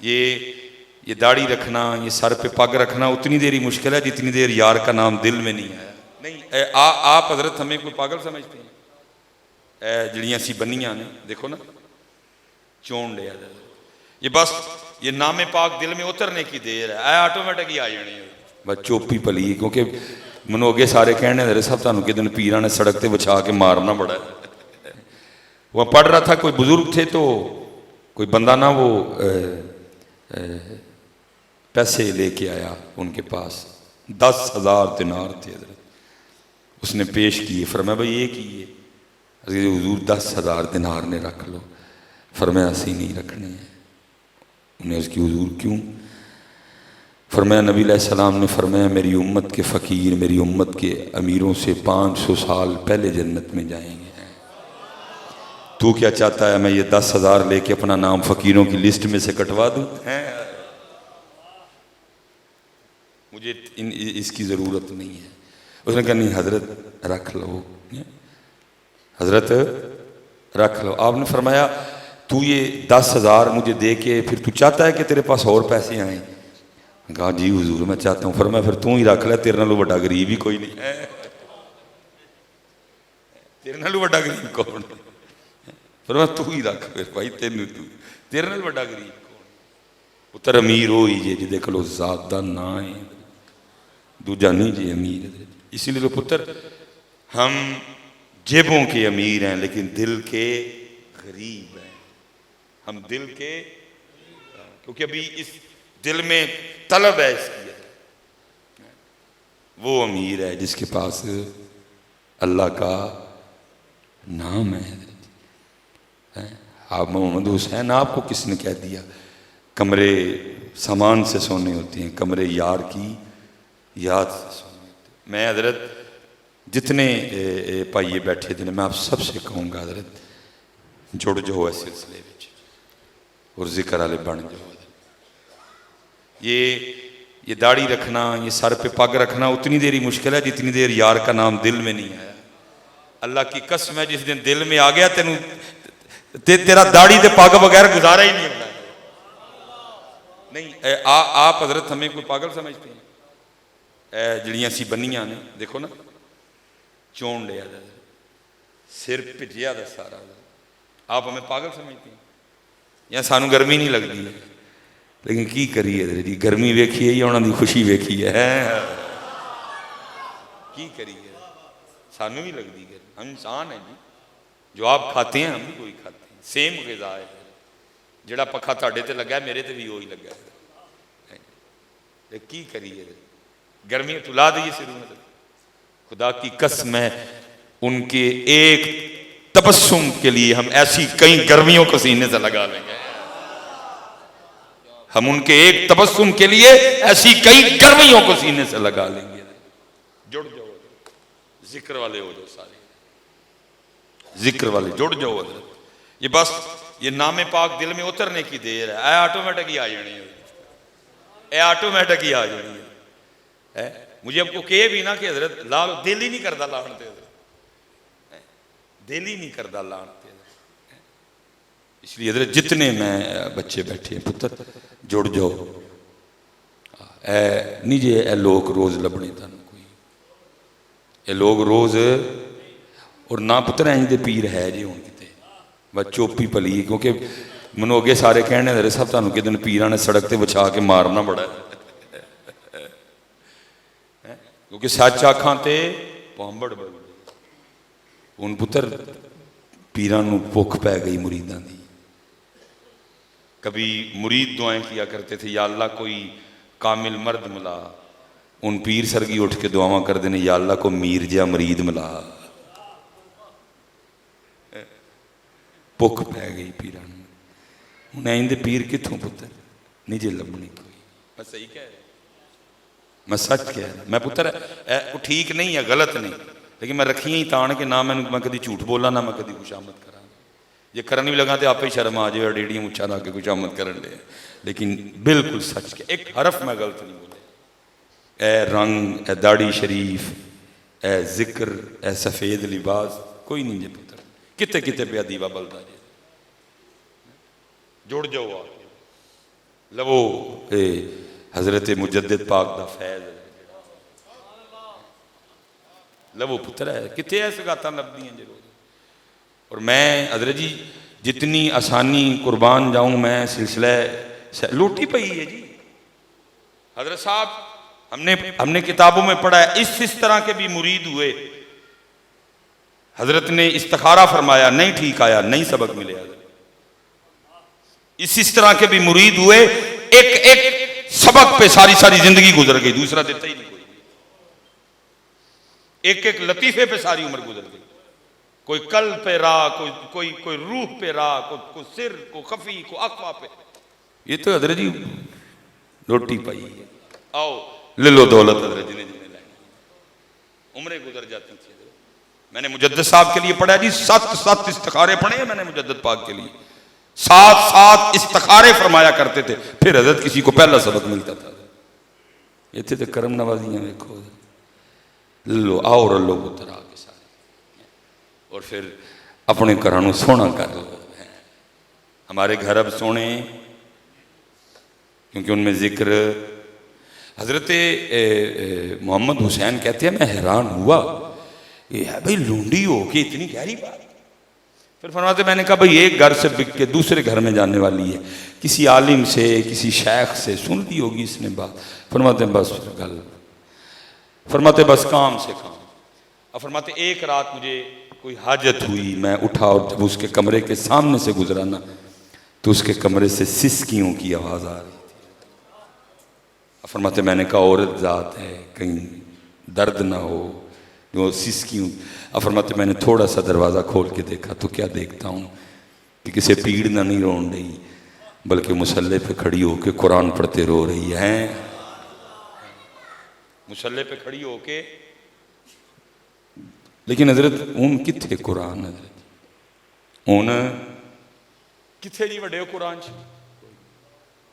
یہ داڑھی رکھنا، یہ سر پہ پگ رکھنا اتنی دیر ہی مشکل ہے جتنی دیر یار کا نام دل میں نہیں آیا. نہیں آپ حضرت ہمیں کوئی پاگل سمجھتے ہیں؟ جڑیاں سی بنیاں نے دیکھو نا، چون لیا جائے، یہ بس یہ نام پاک دل میں اترنے کی دیر ہے، آٹومیٹک ہی آ جانی ہے. بس چوپی پلی، کیونکہ منوگے سارے کہنے میرے صاحب تانوں کہ دن پیران نے سڑک تے بچھا کے مارنا بڑا ہے. وہ پڑھ رہا تھا، کوئی بزرگ تھے تو کوئی بندہ نا وہ پیسے لے کے آیا ان کے پاس، 10,000 دینار تھے حضرت. اس نے پیش کیے، فرمایا بھائی یہ کیے؟ حضور 10,000 دینار نے رکھ لو. فرمایا اسی نہیں رکھنے ہیں. انہیں اس کی حضور کیوں؟ فرمایا نبی علیہ السلام نے فرمایا میری امت کے فقیر میری امت کے امیروں سے 500 سال پہلے جنت میں جائیں گے. تو کیا چاہتا ہے میں یہ 10,000 لے کے اپنا نام فقیروں کی لسٹ میں سے کٹوا دوں؟ مجھے اس کی ضرورت نہیں ہے. اس نے کہا نہیں حضرت رکھ لو، حضرت رکھ لو. آپ نے فرمایا تو یہ 10,000 مجھے دے کے پھر تو چاہتا ہے کہ تیرے پاس اور پیسے آئیں؟ کہا جی حضور میں چاہتا ہوں. فرمایا پھر تو ہی رکھ لے، تیرے نالوں بڑا غریب ہی کوئی نہیں ہے. تیرے نالوں بڑا غریب کون؟ فرمایا تو ہی رکھ پھر بھائی، تیرے نال بڑا غریب کون؟ پتر امیر ہوئی جی جی دیکھ لو زیادہ نہ ہے، دوجا نہیں جی امیر. اسی لیے تو پتر ہم جیبوں کے امیر ہیں لیکن دل کے غریب ہیں. ہم دل کے، کیونکہ ابھی اس دل میں طلب ہے اس کی. وہ امیر ہے جس کے پاس اللہ کا نام ہے. آپ محمد حسین آپ کو کس نے کہہ دیا کمرے سامان سے سونے ہوتے ہیں، کمرے یار کی یاد سے سونے ہوتے ہیں؟ میں حضرت جتنے پائیے بیٹھے تھے میں آپ سب سے کہوں گا حضرت جڑ جو ہے سلسلے بچ اور ذکر والے بن جاؤ. یہ داڑھی رکھنا، یہ سر پہ پگ رکھنا اتنی دیر ہی مشکل ہے جتنی دیر یار کا نام دل میں نہیں آیا. اللہ کی قسم ہے جس دن دل میں آ گیا تیرا داڑھی تے پگ بغیر گزارا ہی نہیں ہوتا. نہیں آپ حضرت ہمیں کوئی پاگل سمجھتے ہیں؟ جڑیاں سی بنیاں نے دیکھو نا، چون لیا جائے، سر پجیا دا سارا. آپ ہمیں پاگل سمجھتے ہیں یا سانو گرمی نہیں لگتی ہے؟ لیکن کی کریے جی، گرمی ویکھی ہے یا انہوں نے خوشی ویکھی ہے؟ کی کریے، سانو بھی لگتی ہے. ہم انسان ہیں جی، جو آپ کھاتے ہیں ہم بھی کوئی کھاتے ہیں، سیم غذا ہے. جڑا پکھا تھاڑے تے لگا ہے میرے تے بھی وہی لگا ہے. کی کریے، گرمی تلا دیئے سروں میں. خدا کی قسم ہے ان کے ایک تبسم کے لیے ہم ایسی کئی گرمیوں کو سینے سے لگا لیں گے. ہم ان کے ایک تبسم کے لیے ایسی کئی گرمیوں کو سینے سے لگا لیں گے. جڑ جاؤ، ذکر والے ہو جاؤ، سارے ذکر والے جڑ جاؤ حضرت. یہ بس یہ نام پاک دل میں اترنے کی دیر ہے، آٹومیٹک ہی آ جانی ہے، آٹومیٹک ہی آ جانی ہے. مجھے اب کو کہے بھی نا کہ حضرت دل ہی نہیں کرتا لانتے، دل ہی نہیں کرتا لانتے. اس لیے حضرت جتنے میں بچے بیٹھے ہیں پتر جڑ جاؤ. نہیں جی اے لوگ روز لبنے تھا کوئی، اے لوگ روز اور نہ پتر ہیں دے پیر ہے جی ہوں کتے بس چوپی پلی. کیونکہ منوگے سارے کہنے حضرت صاحب تانوں کہ دن پیران نے سڑک تے بچھا کے مارنا بڑا ہے. کیونکہ سچ آکھاں تے پامبڑ بڑھ ان پتر پیران نو بھوک پہ گئی مریدان دی. کبھی مرید دعائیں کیا کرتے تھے یا اللہ کوئی کامل مرد ملا، ان پیر سرگی اٹھ کے دعاواں کر دینے یا اللہ کو میر جیا مرید ملا. بھوک پہ گئی پیران انہیں اندے پیر کتھوں پتر نہیں جے لبنی کوئی. میں صحیح کہہ رہا میں سچ کہہ رہا میں پتر وہ ٹھیک نہیں ہے غلط نہیں، لیکن میں رکھی ہی تان کہ نہ میں کدی جھوٹ بولا نہ میں کدی خوشامد کرا. یہ کرنے بھی لگا تو آپ ہی شرم آ جائے اور ڈیڑیاں مچھا لا کے خوشامد کرن لے. لیکن بالکل سچ کہ ایک حرف میں غلط نہیں بولے. اے رنگ، اے داڑھی شریف، اے ذکر، اے سفید لباس کوئی نہیں جے پتر. کتے کتے پہ دیوا بلدا جے. جڑ جاؤ آ لو حضرت مجدد پاک دا فیض لو پتر ہے کتنے ایسے گاتاں لبدی ہیں جی روز. اور میں حضرت جی جتنی آسانی قربان جاؤں میں سلسلہ لوٹی پئی ہے جی. حضرت صاحب ہم نے کتابوں میں پڑھا ہے اس طرح کے بھی مرید ہوئے. حضرت نے استخارہ فرمایا نہیں ٹھیک آیا نہیں سبق ملے. حضرت اس طرح کے بھی مرید ہوئے ایک سبق پہ ساری زندگی گزر گئی دوسرا دیتا ہی نہیں کوئی. ایک لطیفے پہ ساری عمر گزر گئی. کوئی قلب پہ راہ کوئی روح پہ راہ کوئی سر کوئی خفی کوئی اخفا پہ. یہ تو حضرت جی روٹی پائی ہے. آؤ لے لو دولت حضرت جی نے لائیں عمریں گزر جاتی تھی. میں نے مجدد صاحب کے لیے پڑھا جی 7 استخارے پڑھے ہیں میں نے مجدد پاک کے لیے. 7 استخارے فرمایا کرتے تھے. پھر حضرت کسی کو پہلا سبق ملتا تھا. یہ تھے تو کرم نوازیاں دیکھو لو آؤ رلو پتر آ کے سارے اور پھر اپنے گھروں سونا کر لو. ہمارے گھر اب سونے کیونکہ ان میں ذکر. حضرت محمد حسین کہتے ہیں میں حیران ہوا یہ ہے بھئی لونڈی ہو کہ اتنی گہری بات. پھر فرماتے میں نے کہا بھئی ایک گھر سے بک کے دوسرے گھر میں جانے والی ہے کسی عالم سے کسی شیخ سے سن لی ہوگی اس نے بات. فرماتے بس گل فرماتے بس کام سے کام. اور فرماتے ایک رات مجھے کوئی حاجت ہوئی میں اٹھا اور جب اس کے کمرے کے سامنے سے گزرانا تو اس کے کمرے سے سسکیوں کی آواز آ رہی تھی. فرماتے میں نے کہا عورت ذات ہے کہیں درد نہ ہو جو سسکیوں. فرماتے میں نے تھوڑا سا دروازہ کھول کے دیکھا تو کیا دیکھتا ہوں کہ کسی پیڑ نہ نہیں رون رہی بلکہ مسلح پہ کھڑی ہو کے قرآن پڑھتے رو رہی ہے. مسلح پہ کھڑی ہو کے. لیکن حضرت ان کتھے قرآن حضرت ان کتھے جی وڈے قرآن